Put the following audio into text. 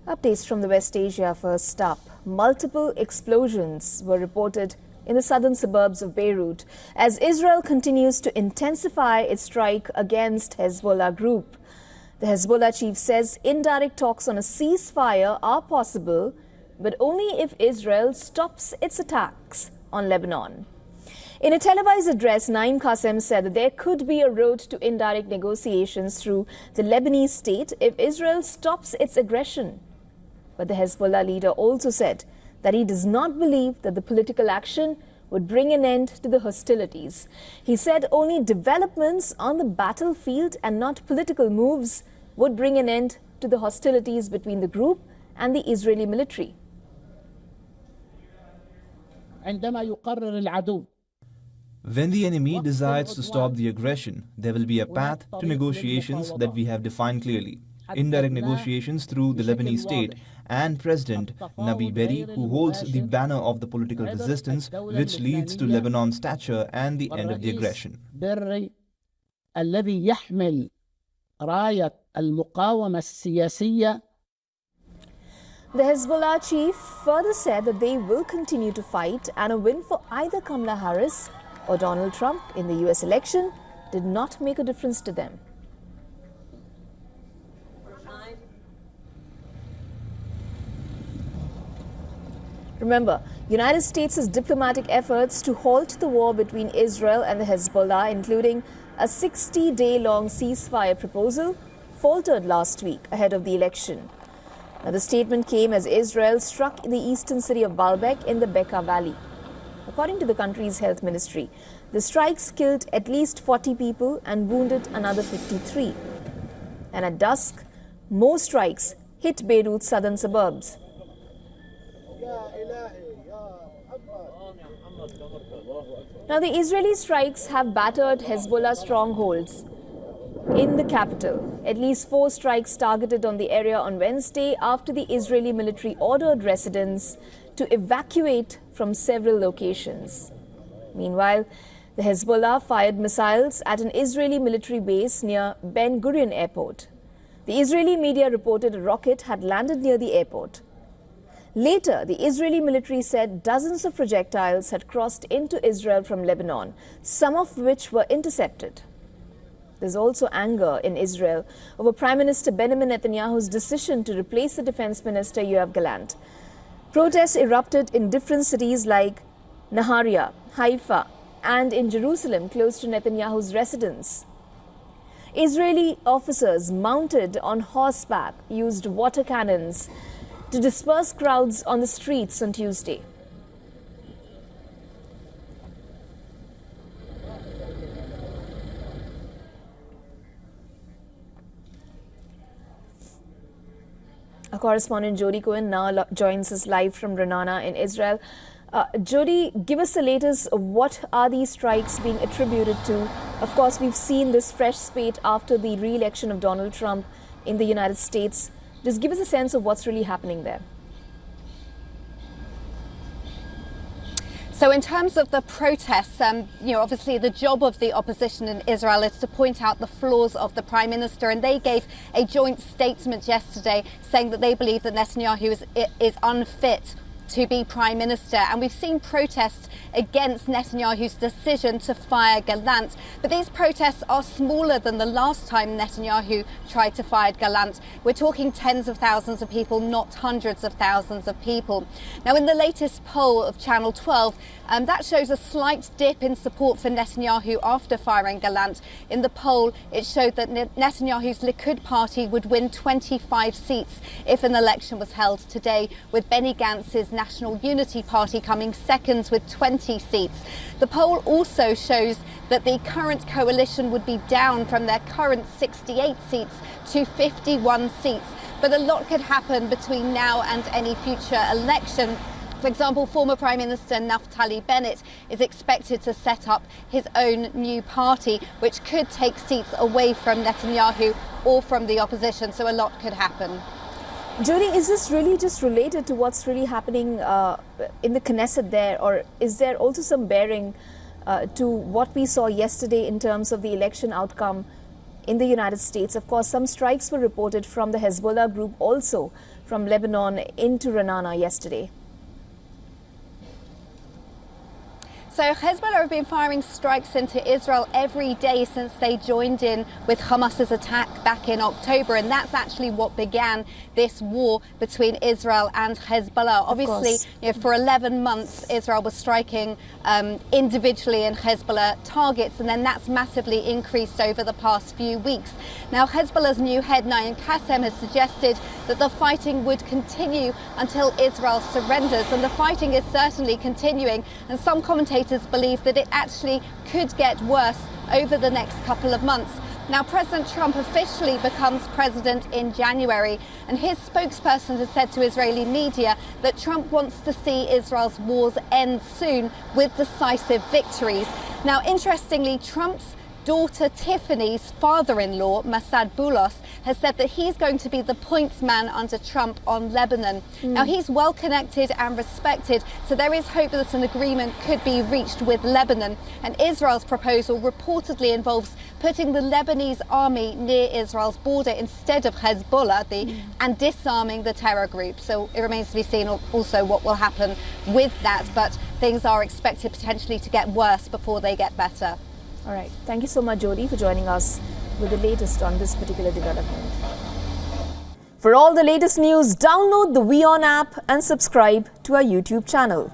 Updates from the West Asia first up. Multiple explosions were reported in the southern suburbs of Beirut as Israel continues to intensify its strike against Hezbollah group. The Hezbollah chief says indirect talks on a ceasefire are possible, but only if Israel stops its attacks on Lebanon. In a televised address, Naim Qassem said that there could be a road to indirect negotiations through the Lebanese state if Israel stops its aggression. But the Hezbollah leader also said that he does not believe that the political action would bring an end to the hostilities. He said only developments on the battlefield and not political moves would bring an end to the hostilities between the group and the Israeli military. When the enemy decides to stop the aggression, there will be a path to negotiations that we have defined clearly. Indirect negotiations through the Lebanese state and President Nabi Berri, who holds the banner of the political resistance, which leads to Lebanon's stature and the end of the aggression. The Hezbollah chief further said that they will continue to fight, and a win for either Kamala Harris or Donald Trump in the US election did not make a difference to them. Remember, United States' diplomatic efforts to halt the war between Israel and the Hezbollah, including a 60-day-long ceasefire proposal, faltered last week ahead of the election. Now, the statement came as Israel struck the eastern city of Baalbek in the Bekaa Valley. According to the country's health ministry, the strikes killed at least 40 people and wounded another 53. And at dusk, more strikes hit Beirut's southern suburbs. Now, the Israeli strikes have battered Hezbollah strongholds in the capital. At least 4 strikes targeted on the area on Wednesday after the Israeli military ordered residents to evacuate from several locations. Meanwhile, the Hezbollah fired missiles at an Israeli military base near Ben Gurion Airport. The Israeli media reported a rocket had landed near the airport. Later, the Israeli military said dozens of projectiles had crossed into Israel from Lebanon, some of which were intercepted. There's also anger in Israel over Prime Minister Benjamin Netanyahu's decision to replace the Defense Minister Yoav Gallant. Protests erupted in different cities like Nahariya, Haifa, and in Jerusalem, close to Netanyahu's residence. Israeli officers mounted on horseback used water cannons to disperse crowds on the streets on Tuesday. Our correspondent Jody Cohen now joins us live from Renana in Israel. Jody, give us the latest. What are these strikes being attributed to? Of course, we've seen this fresh spate after the re-election of Donald Trump in the United States. Just give us a sense of what's really happening there. So in terms of the protests, obviously the job of the opposition in Israel is to point out the flaws of the Prime Minister, and they gave a joint statement yesterday saying that they believe that Netanyahu is unfit to be Prime Minister. And we've seen protests against Netanyahu's decision to fire Gallant. But these protests are smaller than the last time Netanyahu tried to fire Gallant. We're talking tens of thousands of people, not hundreds of thousands of people. Now, in the latest poll of Channel 12, that shows a slight dip in support for Netanyahu after firing Gallant. In the poll, it showed that Netanyahu's Likud party would win 25 seats if an election was held today, with Benny Gantz's National Unity Party coming second with 20 seats. The poll also shows that the current coalition would be down from their current 68 seats to 51 seats. But a lot could happen between now and any future election. For example, former Prime Minister Naftali Bennett is expected to set up his own new party, which could take seats away from Netanyahu or from the opposition. So a lot could happen. Jody, is this really just related to what's really happening in the Knesset there, or is there also some bearing to what we saw yesterday in terms of the election outcome in the United States? Of course, some strikes were reported from the Hezbollah group also from Lebanon into Ra'anana yesterday. So Hezbollah have been firing strikes into Israel every day since they joined in with Hamas's attack back in October, and that's actually what began this war between Israel and Hezbollah. Obviously, for 11 months Israel was striking individually in Hezbollah targets, and then that's massively increased over the past few weeks. Now Hezbollah's new head, Naim Qassem, has suggested that the fighting would continue until Israel surrenders, and the fighting is certainly continuing, and some commentators believe that it actually could get worse over the next couple of months. Now, President Trump officially becomes president in January, and his spokesperson has said to Israeli media that Trump wants to see Israel's wars end soon with decisive victories. Now, interestingly, Trump's daughter Tiffany's father-in-law, Massad Boulos, has said that he's going to be the points man under Trump on Lebanon. Now, he's well connected and respected, so there is hope that an agreement could be reached with Lebanon. And Israel's proposal reportedly involves putting the Lebanese army near Israel's border instead of Hezbollah and disarming the terror group. So it remains to be seen also what will happen with that, but things are expected potentially to get worse before they get better. All right. Thank you so much, Jody, for joining us with the latest on this particular development. For all the latest news, download the WION app and subscribe to our YouTube channel.